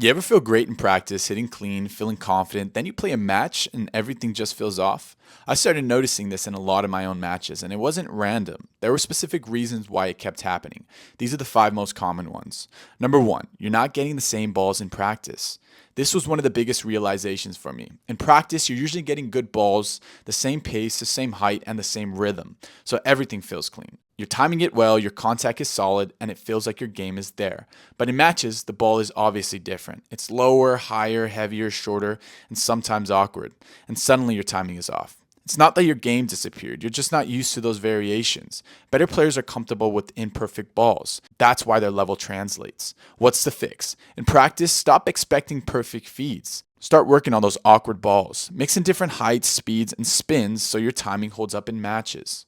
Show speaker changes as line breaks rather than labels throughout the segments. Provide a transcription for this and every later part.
You ever feel great in practice, hitting clean, feeling confident, then you play a match and everything just feels off? I started noticing this in a lot of my own matches, and it wasn't random. There were specific reasons why it kept happening. These are the five most common ones. Number one, you're not getting the same balls in practice. This was one of the biggest realizations for me. In practice, you're usually getting good balls, the same pace, the same height, and the same rhythm, so everything feels clean. You're timing it well, your contact is solid, and it feels like your game is there. But in matches, the ball is obviously different. It's lower, higher, heavier, shorter, and sometimes awkward. And suddenly your timing is off. It's not that your game disappeared, you're just not used to those variations. Better players are comfortable with imperfect balls. That's why their level translates. What's the fix? In practice, stop expecting perfect feeds. Start working on those awkward balls. Mix in different heights, speeds, and spins so your timing holds up in matches.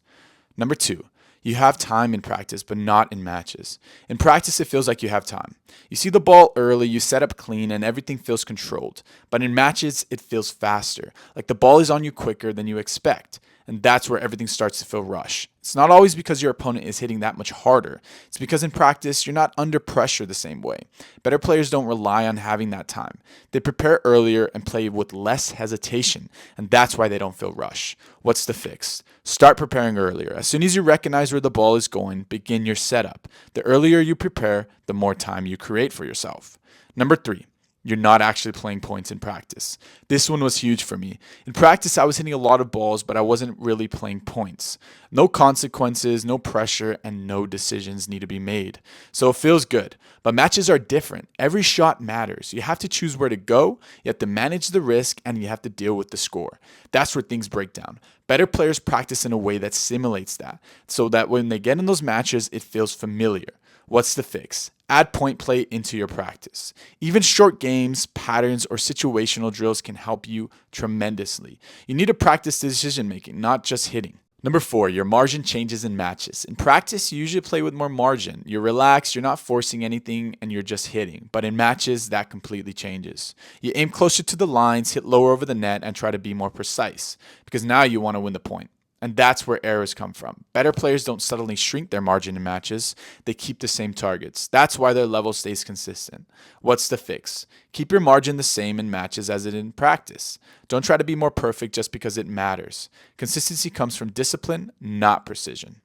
Number two, you have time in practice, but not in matches. In practice, it feels like you have time. You see the ball early, you set up clean, and everything feels controlled. But in matches, it feels faster, like the ball is on you quicker than you expect. And that's where everything starts to feel rush. It's not always because your opponent is hitting that much harder. It's because in practice, you're not under pressure the same way. Better players don't rely on having that time. They prepare earlier and play with less hesitation, and that's why they don't feel rush. What's the fix? Start preparing earlier. As soon as you recognize where the ball is going, begin your setup. The earlier you prepare, the more time you create for yourself. Number three, you're not actually playing points in practice. This one was huge for me. In practice, I was hitting a lot of balls, but I wasn't really playing points. No consequences, no pressure, and no decisions need to be made. So it feels good. But matches are different. Every shot matters. You have to choose where to go, you have to manage the risk, and you have to deal with the score. That's where things break down. Better players practice in a way that simulates that, so that when they get in those matches, it feels familiar. What's the fix? Add point play into your practice. Even short games, patterns, or situational drills can help you tremendously. You need to practice decision making, not just hitting. Number four, your margin changes in matches. In practice, you usually play with more margin. You're relaxed, you're not forcing anything, and you're just hitting. But in matches, that completely changes. You aim closer to the lines, hit lower over the net, and try to be more precise, because now you want to win the point. And that's where errors come from. Better players don't suddenly shrink their margin in matches, they keep the same targets. That's why their level stays consistent. What's the fix? Keep your margin the same in matches as it in practice. Don't try to be more perfect just because it matters. Consistency comes from discipline, not precision.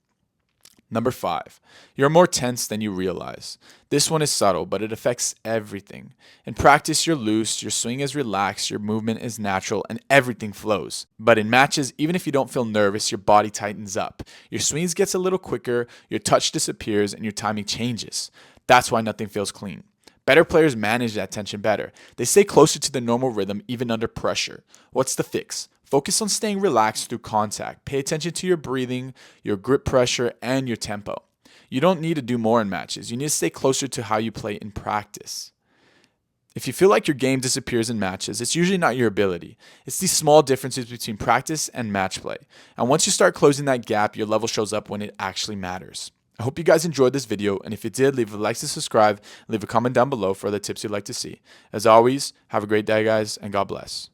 Number five, you're more tense than you realize. This one is subtle, but it affects everything. In practice, you're loose, your swing is relaxed, your movement is natural, and everything flows. But in matches, even if you don't feel nervous, your body tightens up. Your swings gets a little quicker, your touch disappears, and your timing changes. That's why nothing feels clean. Better players manage that tension better. They stay closer to the normal rhythm even under pressure. What's the fix? Focus on staying relaxed through contact. Pay attention to your breathing, your grip pressure, and your tempo. You don't need to do more in matches. You need to stay closer to how you play in practice. If you feel like your game disappears in matches, it's usually not your ability. It's these small differences between practice and match play. And once you start closing that gap, your level shows up when it actually matters. I hope you guys enjoyed this video, and if you did, leave a like to subscribe, leave a comment down below for other tips you'd like to see. As always, have a great day, guys, and God bless.